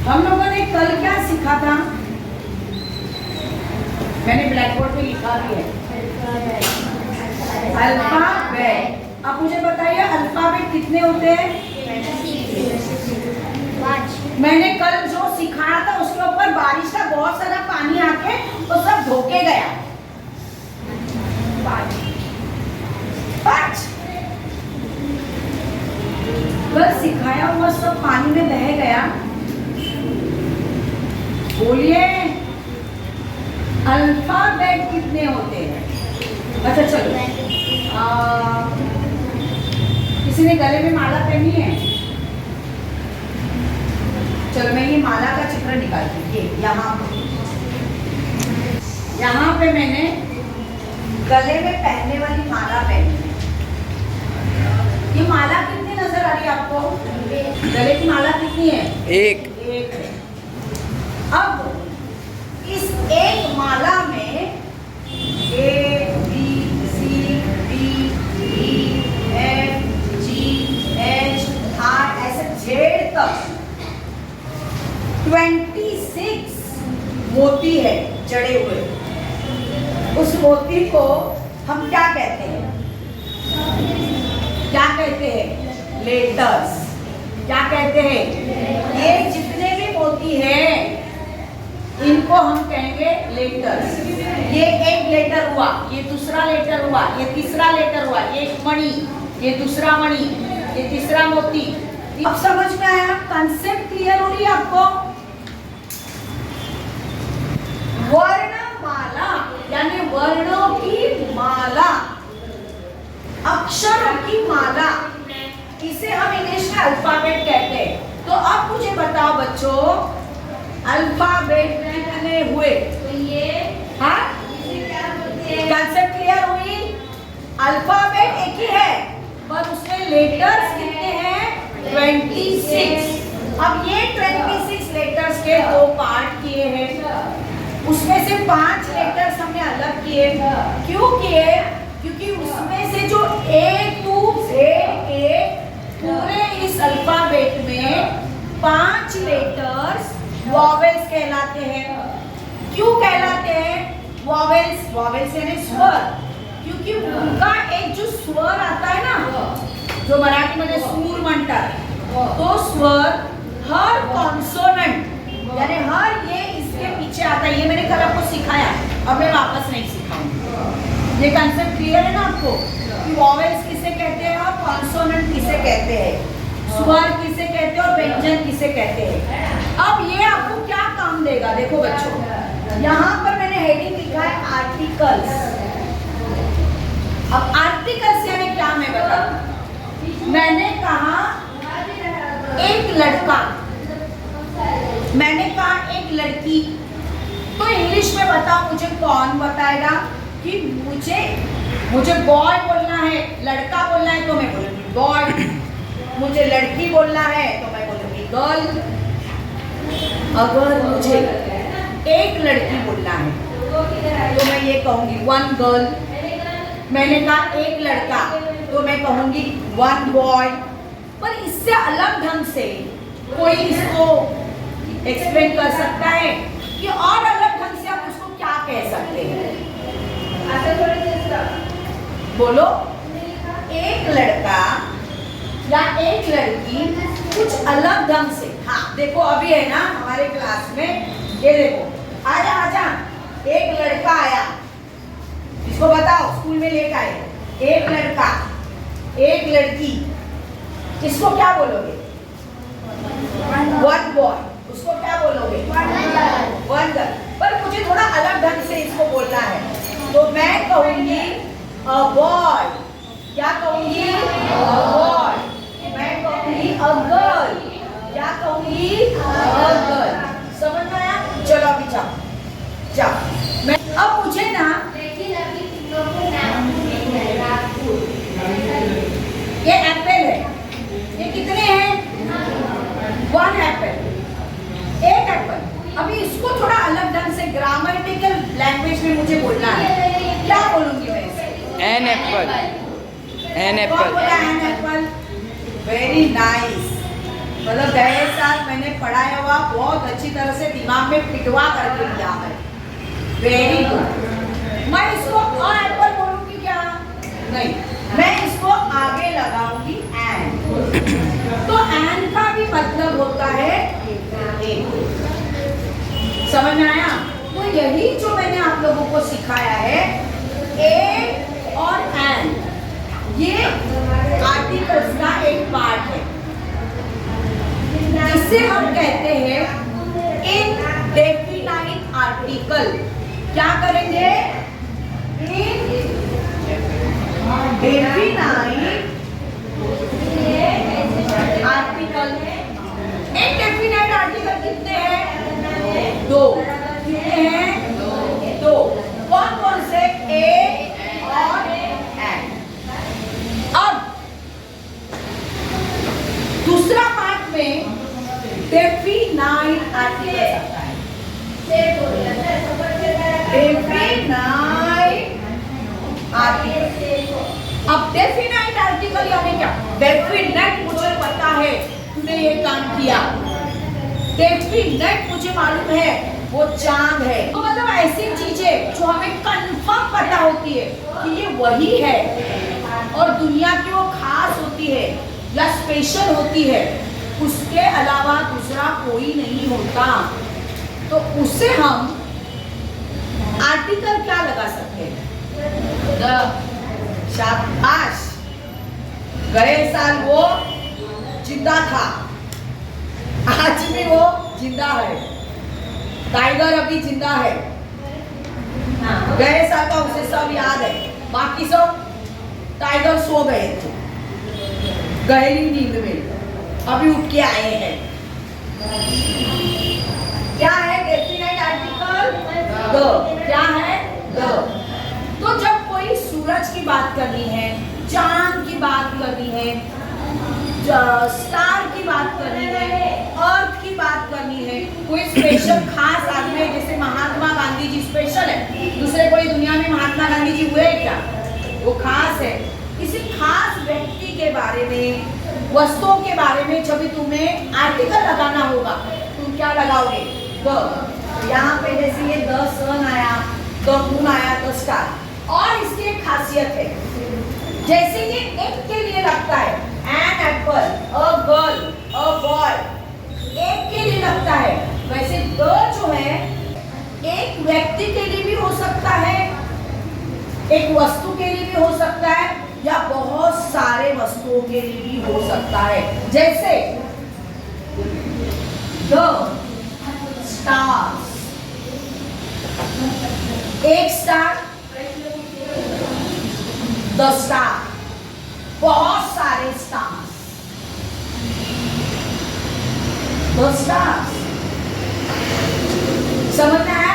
हम लोगों ने कल क्या सीखा था? मैंने ब्लैक बोर्ड पे लिखा भी है अल्फाबेट। अब मुझे बताइए अल्फाबेट कितने होते हैं? मैंने कल जो सिखाया था उसके ऊपर बारिश का बहुत सारा पानी आके वो सब धोके गया। कल सिखाया हुआ सब पानी में बह गया। बोलिए अल्फाबेट कितने होते हैं? अच्छा चलो, किसी ने गले में माला पहनी है? चलो मैं ये माला का चित्र निकालती हूँ। ये यहाँ पे मैंने गले में पहनने वाली माला पहनी है। ये माला कितनी नजर आ रही है आपको? गले की माला कितनी है? एक है। अब इस एक माला में A B C D E F G H I ऐसे Z तक 26 मोती है जड़े हुए। उस मोती को हम क्या कहते हैं? क्या कहते हैं? लेटर्स। क्या कहते हैं? ये जितने भी मोती हैं इनको हम कहेंगे लेटर्स। ये एक लेटर हुआ, ये दूसरा लेटर हुआ, ये तीसरा लेटर हुआ, ये एक मणि, ये दूसरा मणि, ये तीसरा मोती। अब समझ में आया? कंसेप्ट क्लियर हो रही है आपको? वर्णमाला यानी वर्णों की माला, अक्षरों की माला, इसे हम इंग्लिश में अल्फाबेट कहते हैं। तो अब मुझे बताओ बच्चों, अल्फाबेट कितने हुए? तो ये हाँ कंसेप्ट क्लियर हुई? अल्फाबेट एक ही है पर उसमें लेटर्स कितने हैं? 26। अब ये 26 लेटर्स के दो पार्ट किए हैं। उसमें से 5 लेटर्स हमने अलग किए। क्यों किए? क्योंकि उसमें से जो A to Z पूरे इस अल्फाबेट में 5 लेटर्स वॉवेल्स कहलाते हैं। क्यों कहलाते हैं वॉवेल्स? वॉवेल्स यानी स्वर। क्योंकि उनका एक जो स्वर आता है ना, जो मराठी में सूर म्हणतात, तो स्वर हर कॉन्सोनेंट यानी हर ये इसके पीछे आता है। ये मैंने कल आपको सिखाया, अब मैं वापस नहीं सिखाऊंगी। ये कंसेप्ट क्लियर है ना आपको कि वॉवेल्स किसे कहते हैं और कॉन्सोनेंट किसे कहते हैं, स्वर किसे कहते हैं और व्यंजन किसे कहते हैं। अब ये आपको क्या काम देगा? देखो बच्चों, यहाँ पर मैंने हेडिंग लिखा है आर्टिकल्स। अब आर्टिकल्स यानी क्या मैं बताऊं? मैंने कहा एक लड़का, मैंने कहा एक लड़की, तो इंग्लिश में बताओ मुझे कौन बताएगा कि मुझे बॉय बोलना है, लड़का बोलना है तो मैं बोलूंगी बॉय, मुझे लड़की बोलना है तो मैं बोलूंगी गर्ल। अगर मुझे एक लड़की बोलना है तो मैं ये कहूंगी वन गर्ल। मैंने कहा एक लड़का तो मैं कहूंगी वन बॉय। पर इससे अलग ढंग से कोई इसको एक्सप्लेन कर सकता है कि और अलग ढंग से आप उसको क्या कह सकते हैं? बोलो। एक लड़का या एक लड़की कुछ अलग ढंग से। हाँ देखो अभी है ना हमारे क्लास में, ये देखो आजा आजा, एक लड़का आया, इसको बताओ स्कूल में लेकर आए। एक लड़का, एक लड़की, इसको क्या बोलोगे? One boy. उसको क्या बोलोगे? One girl. पर मुझे थोड़ा अलग ढंग से इसको बोलना है, तो मैं कहूंगी अ बॉय। क्या कहूंगी? A boy. मैं कहूंगी अ गर्ल। क्या कहूंगी? A girl. समझ में आया? चलो अभी जाओ जाओ। मैं अब मुझे ना ये एप्पल है, ये कितने हैं? वन एप्पल, एक एप्पल। अभी इसको थोड़ा अलग ढंग से ग्रामेटिकल लैंग्वेज में मुझे बोलना है। क्या बोलूंगी मैं इसे? An apple. An apple. An apple. Very nice. मतलब गए साल मैंने पढ़ाया हुआ बहुत अच्छी तरह से दिमाग में पिटवा करके लिया है। Very good. मैं इसको अ एप्पल बोलूंगी क्या? नहीं, मैं इसको आगे लगाऊंगी एंड। तो एंड का भी मतलब होता है एक। समझ में आया? तो यही जो मैंने आप लोगों को सिखाया है, ए और एंड, ये आर्टिकल्स का एक पार्ट है। इसे हम कहते हैं इनडेफिनाइट आर्टिकल। क्या करेंगे? Indefinite article. इनडेफिनाइट आर्टिकल कितने हैं? दो। कितने हैं? दो। कौन कौन से? ए और एंड। अब दूसरा पार्ट में डेफिनाइट आर्टिकल आता है। Definite article. अब डेफिनाइट आर्टिकल यानी क्या? डेफिनेट मुझे पता है तूने ये काम किया। डेफिनेट मुझे मालूम है वो चांद है। तो मतलब ऐसी चीजें जो हमें कंफर्म पता होती है कि ये वही है और दुनिया की वो खास होती है या स्पेशल होती है, उसके अलावा दूसरा कोई नहीं होता, तो उससे हम आर्टिकल क्या लगा सकते हैं? शाबाश। गए साल वो जिंदा था, आज भी वो जिंदा है। टाइगर अभी जिंदा है। गए साल का उसे सब याद है, बाकी सब टाइगर सो गए थे गहरी नींद में, अभी उठ के आए हैं। क्या है डेफिनाइट आर्टिकल? द। क्या है? द। तो जब कोई सूरज की बात करनी है, चांद की बात करनी है, स्टार की बात करनी है, अर्थ की बात करनी है, कोई स्पेशल खास आदमी है, जैसे महात्मा गांधी जी स्पेशल है, दूसरे कोई दुनिया में महात्मा गांधी जी हुए क्या? वो खास है। किसी खास व्यक्ति के बारे में, वस्तुओं के बारे में जब भी तुम्हें आर्टिकल लगाना होगा, तुम क्या लगाओगे? द। यहाँ पे जैसे ये द सन आया, द मून आया, द स्टार। और इसकी एक खासियत है, जैसे ये एक के लिए लगता है, an apple, a girl, a boy, एक के लिए लगता है, वैसे द जो है एक व्यक्ति के लिए भी हो सकता है, एक वस्तु के लिए भी हो सकता है, या बहुत सारे वस्तुओं के लिए भी हो सकता है। जैसे द स्टार्स, एक स्टार, द स्टार, बहुत सारे स्टार्स, द स्टार्स। समझ में आया?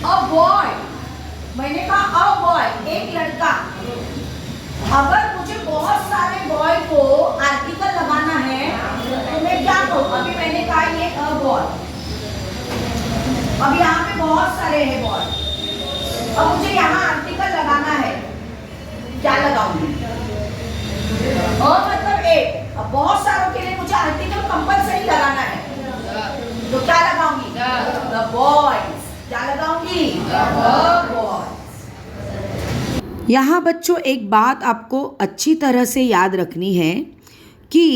अ बॉय, मैंने कहा अ बॉय, एक लड़का। अगर मुझे बहुत सारे बॉय को आर्टिकल लगाना है तो मैं क्या करूं? अभी मैंने कहा ये अ बॉय, अब यहाँ पे बहुत सारे हैं बॉय, अब मुझे यहाँ आर्टिकल लगाना है, क्या लगाऊंगी? अ मतलब एक, अब बहुत सारों के लिए मुझे आर्टिकल कंपलसरी लगाना है, तो क्या लगाऊंगी? The boys. क्या लगाऊंगी? The boys. यहाँ बच्चों एक बात आपको अच्छी तरह से याद रखनी है कि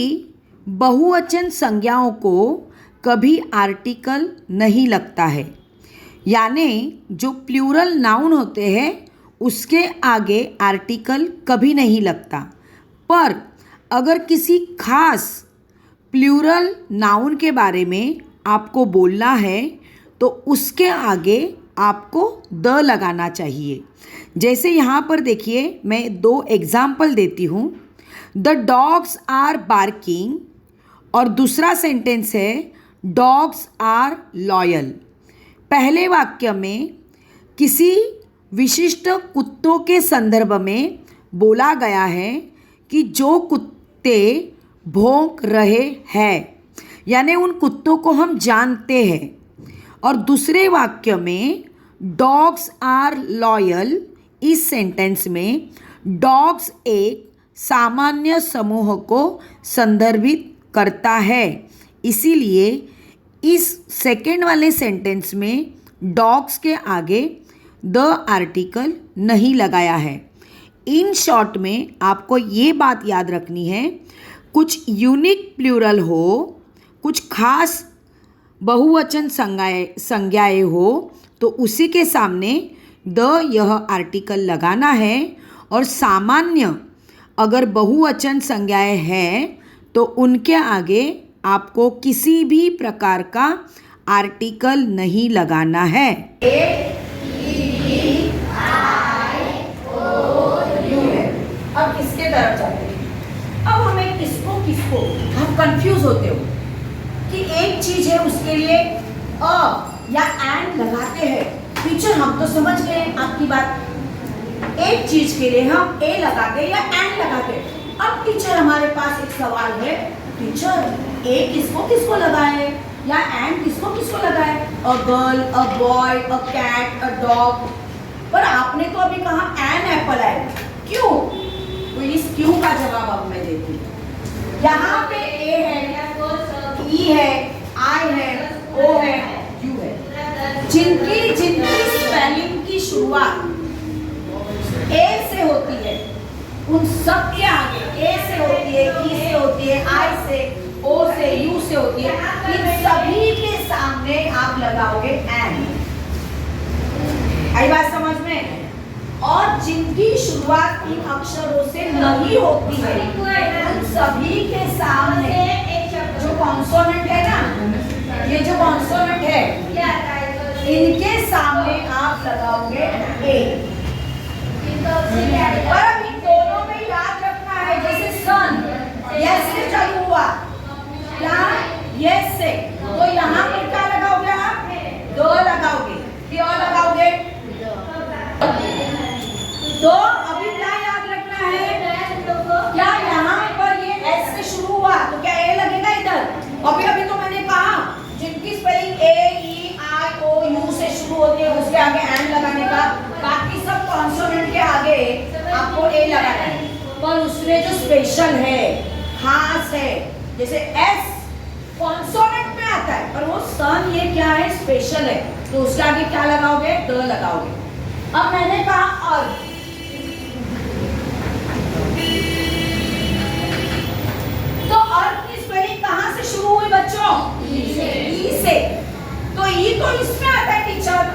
बहुवचन संज्ञाओं को कभी आर्टिकल नहीं लगता है, यानी जो प्लूरल नाउन होते हैं उसके आगे आर्टिकल कभी नहीं लगता। पर अगर किसी खास प्लूरल नाउन के बारे में आपको बोलना है तो उसके आगे आपको द लगाना चाहिए। जैसे यहाँ पर देखिए, मैं दो एग्जाम्पल देती हूँ। द डॉग्स आर बार्किंग और दूसरा सेंटेंस है डॉग्स आर लॉयल। पहले वाक्य में किसी विशिष्ट कुत्तों के संदर्भ में बोला गया है कि जो कुत्ते भौंक रहे हैं, यानी उन कुत्तों को हम जानते हैं। और दूसरे वाक्य में डॉग्स आर लॉयल, इस सेंटेंस में डॉग्स एक सामान्य समूह को संदर्भित करता है, इसीलिए इस सेकेंड वाले सेंटेंस में डॉग्स के आगे द आर्टिकल नहीं लगाया है। इन शॉर्ट में आपको ये बात याद रखनी है, कुछ यूनिक प्लूरल हो, कुछ खास बहुवचन संज्ञाएं हो तो उसी के सामने द यह आर्टिकल लगाना है, और सामान्य अगर बहुवचन संज्ञाएं हैं तो उनके आगे आपको किसी भी प्रकार का आर्टिकल नहीं लगाना है। अब किसके तरफ जाते हैं? अब हमें किसको हम कंफ्यूज होते हो कि एक चीज है उसके लिए अ या एंड लगाते हैं। टीचर हम तो समझ गए आपकी बात, एक चीज के लिए हम ए लगाते या एंड लगाते। अब टीचर हमारे पास एक सवाल है, टीचर ए किसको लगाए या एंड किसको लगाए? A girl, a boy, a cat, a dog. पर आपने तो अभी कहा एन एप्पल है, क्यों? तो इस क्यों का जवाब अब मैं देती हूँ। यहाँ पे ए है, ई है, आई है, ओ है, यू है। जिनकी स्पेलिंग की शुरुआत ए से होती है उन सब के आगे ए से होती है, ई से होती है, आई से, ओ से, यू से होती है, इन सभी के सामने आप लगाओगे एन। आई बात समझ में? और जिनकी शुरुआत इन अक्षरों से नहीं होती है उन सभी के सामने जो कॉन्सोनेंट है ना, ये जो कॉन्सोनेंट है इनके सामने आप लगाओगे ए। पर अब इन दोनों में याद रखना है, जैसे सन यस से चालू हुआ, क्या यस से, तो यहाँ पर क्या लगाओगे आप? दो लगाओगे, क्या लगाओगे? तो अभी क्या याद रखना है, क्या यहाँ पर ये एस से शुरू हुआ तो क्या ए लगेगा इधर? अभी तो मैंने कहा जिनकी spelling A, E, I, O, you से शुरू होती है उसके आगे एन लगाने का, बाकी सब कॉन्सोनेंट के आगे आपको ए लगाना है। पर उसमें जो स्पेशल है, खास है, जैसे एस कॉन्सोनेंट में आता है पर वो सन ये क्या है? स्पेशल है, तो उसके आगे क्या लगाओगे? द लगाओगे। अब मैंने कहा अर्थ, तो अर्थ की स्पेलिंग कहां से शुरू हुई बच्चों? ई से। तो ई तो इसमें आता है टीचर,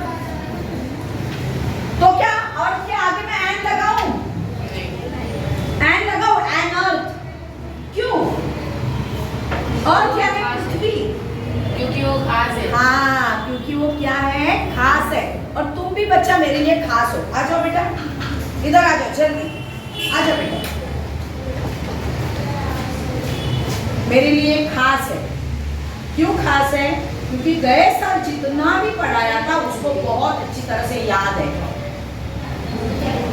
तो क्या अर्थ के आगे मैं एन लगाऊं? एन लगाओ, एन अर्थ। क्यों? अर्थ क्या है? पृथ्वी, क्योंकि वो खास है। हाँ, क्योंकि वो क्या है? खास है। और तुम भी बच्चा मेरे लिए खास हो। आ जाओ बेटा, इधर आ जाओ, जल्दी आ जाओ बेटा, मेरे लिए खास है। क्यों खास है? क्योंकि गए साल जितना भी पढ़ाया था उसको बहुत अच्छी तरह से याद है।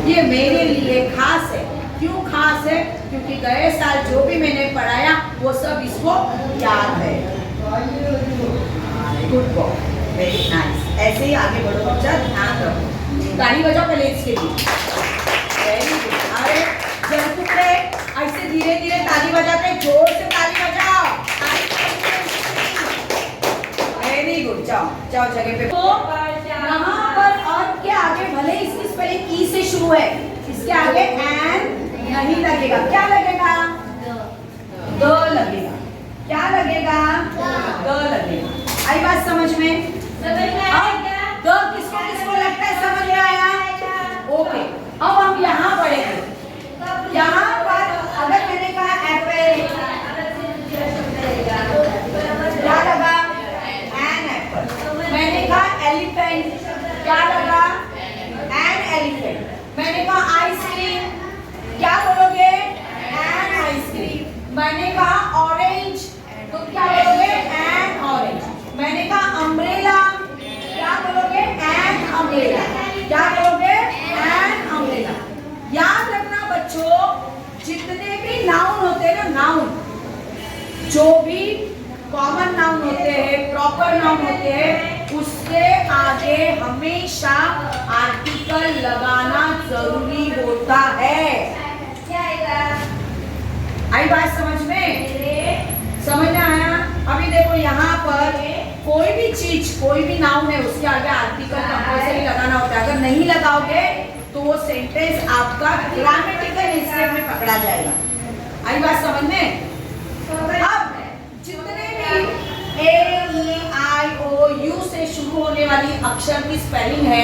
ये मेरे लिए खास है। क्यों खास है? क्योंकि गए साल जो भी मैंने पढ़ाया वो सब इसको याद है। Good boy, very nice. ऐसे ही आगे बढ़ो बच्चा, ध्यान रखो। ताली बजाओ पहले इसके लिए। Very good. अरे जब टुकड़े ऐसे धीरे धीरे ताली बजाते, जोर से ताली बजाओ। Very good. जाओ जाओ जगह पे। तो यहाँ पर अर्थ के आगे भले इसकी स्पेलिंग ई से शुरू है, इसके आगे एन नहीं लगेगा। क्या लगेगा? द लगेगा। क्या लगेगा? द लगेगा। आई बात समझ में? अब द किसको लगता है? समझ में आया? ओके। अब हम यहाँ पढ़ेंगे। यहाँ पर अगर मैंने कहा एप्पल, क्या लगा? An apple. मैंने कहा एलिफेंट, क्या लगा? An elephant. मैंने कहा आइसक्रीम, क्या बोलोगे? An ice cream. मैंने कहा ऑरेंज, तो क्या बोलोगे? An orange. मैंने कहा अम्ब्रेला, क्या बोलोगे? An umbrella. क्या बोलोगे? An umbrella. याद रखना बच्चों, जितने भी नाउन होते हैं ना, नाउन जो भी कॉमन नाउन होते हैं, प्रॉपर नाउन होते हैं, उसके आगे हमेशा आर्टिकल लगाना जरूरी होता है। आई बात समझ में? समझ में आया? अभी देखो देखो यहाँ पर कोई भी चीज, कोई भी नाउन है उसके आगे आर्टिकल कंपल्सरी लगाना होता है। अगर नहीं लगाओगे तो वो सेंटेंस आपका ग्रामेटिकल मिस्टेक में पकड़ा जाएगा। आई बात समझ में? अब जितने भी ए ई आई ओ यू से शुरू होने वाली अक्षर की स्पेलिंग है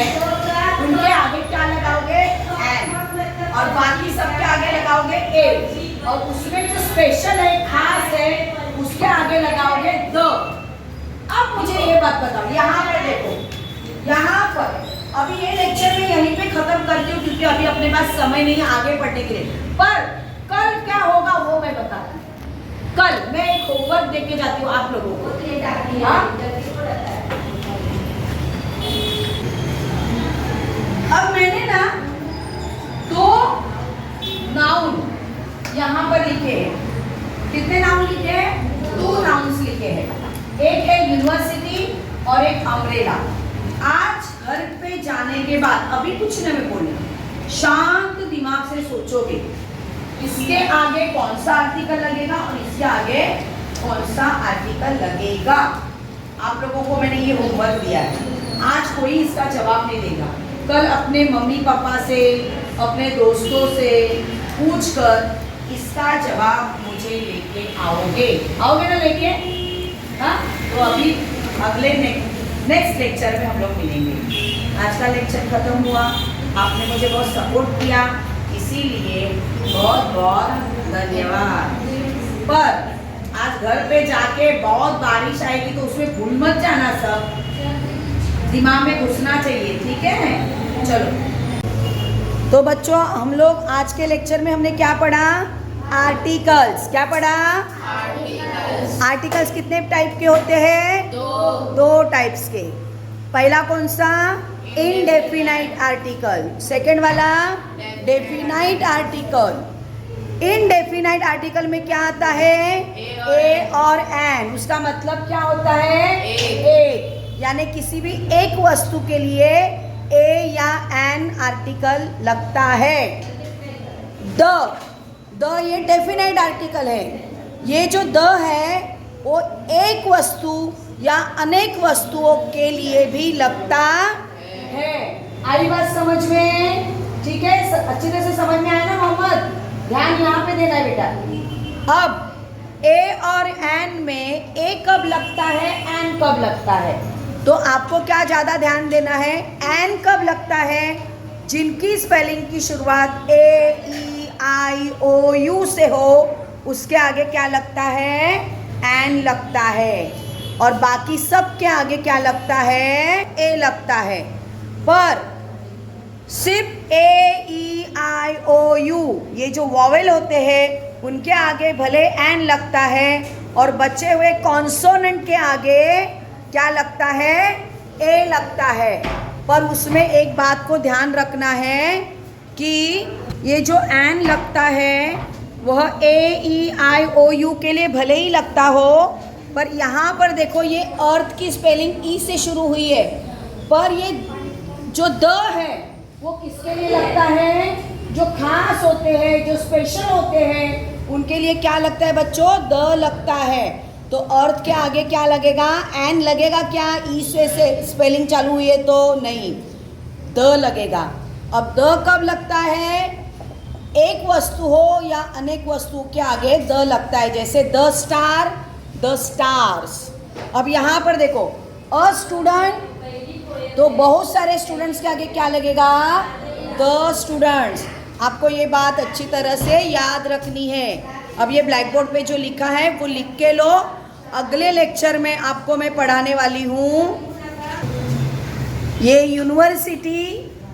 उनके आगे क्या लगाओगे? एन। और बाकी सबके आगे लगाओगे ए। और उसमें जो स्पेशल है, खास है, उसके आगे लगाओगे द। अब मुझे ये बात बताओ, यहाँ पर देखो, यहाँ पर अभी ये लेक्चर में यहीं पे खत्म करती हूँ क्योंकि अभी अपने पास समय नहीं है आगे पढ़ने के लिए। पर कल क्या होगा वो मैं बताती हूँ। कल मैं एक होमवर्क देके जाती हूँ आप लोगों को। हाँ? अब मैंने ना 2 नाउन यहाँ पर लिखे हैं। कितने नाउन लिखे हैं? 2 नाउन्स लिखे हैं। एक है यूनिवर्सिटी और एक अम्ब्रेला। आज घर पे जाने के बाद अभी कुछ नहीं मैं बोलूँ, शांत दिमाग से सोचोगे इसके आगे कौन सा आर्टिकल लगेगा और इसके आगे कौन सा आर्टिकल लगेगा। आप लोगों को मैंने ये होमवर्क दिया है। आज कोई इसका जवाब नहीं देगा। कल अपने मम्मी पापा से, अपने दोस्तों से पूछकर इसका जवाब मुझे लेके आओगे ना लेके? हाँ, तो अभी अगले नेक्स्ट लेक्चर में हम लोग मिलेंगे। आज का लेक्चर खत्म हुआ, आपने मुझे बहुत सपोर्ट किया, इसीलिए बहुत बहुत धन्यवाद। पर आज घर पे जाके बहुत बारिश आएगी तो उसमें भूल मत जाना, सब दिमाग में घुसना चाहिए, ठीक है? चलो, तो बच्चों हम लोग आज के लेक्चर में हमने क्या पढ़ा? आर्टिकल्स। क्या पढ़ा? आर्टिकल्स कितने टाइप के होते हैं? 2 टाइप्स के। पहला कौन सा? Indefinite article. सेकंड वाला डेफिनाइट आर्टिकल। इनडेफिनाइट आर्टिकल में क्या आता है? ए और एन। उसका मतलब क्या होता है? एक, यानी किसी भी एक वस्तु के लिए ए या एन आर्टिकल लगता है। द ये डेफिनाइट आर्टिकल है। ये जो द है वो एक वस्तु या अनेक वस्तुओं के लिए भी लगता है। आई बात समझ में? ठीक है, अच्छी तरह से समझ में आया ना मोहम्मद? ध्यान यहाँ पे देना है बेटा। अब ए और एन में ए कब लगता है, एन कब लगता है? तो आपको क्या ज़्यादा ध्यान देना है? एन कब लगता है? जिनकी स्पेलिंग की शुरुआत ए ई आई ओ यू से हो उसके आगे क्या लगता है? एन लगता है। और बाकी सब के आगे क्या लगता है? ए लगता है। पर सिर्फ ए ई आई ओ यू ये जो वॉवेल होते हैं उनके आगे भले एन लगता है और बचे हुए कॉन्सोनेंट के आगे क्या लगता है? ए लगता है। पर उसमें एक बात को ध्यान रखना है कि ये जो एन लगता है वह ए ई आई ओ यू के लिए भले ही लगता हो, पर यहाँ पर देखो ये अर्थ की स्पेलिंग ई से शुरू हुई है, पर ये जो द है वो किसके लिए लगता है? जो खास होते हैं, जो स्पेशल होते हैं, उनके लिए क्या लगता है बच्चों? द लगता है। तो अर्थ के आगे क्या लगेगा? एन लगेगा क्या? ई से स्पेलिंग चालू हुई है तो नहीं, द लगेगा। अब द कब लगता है? एक वस्तु हो या अनेक वस्तुओं के आगे द लगता है। जैसे द स्टार, द स्टार्स। अब यहाँ पर देखो अ स्टूडेंट, तो बहुत सारे स्टूडेंट्स के आगे क्या लगेगा? The students. आपको ये बात अच्छी तरह से याद रखनी है। अब ये ब्लैक बोर्ड पे जो लिखा है वो लिख के लो। अगले लेक्चर में आपको मैं पढ़ाने वाली हूँ ये यूनिवर्सिटी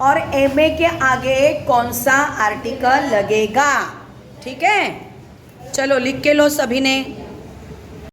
और एमए के आगे कौन सा आर्टिकल लगेगा। ठीक है, चलो लिख के लो सभी ने।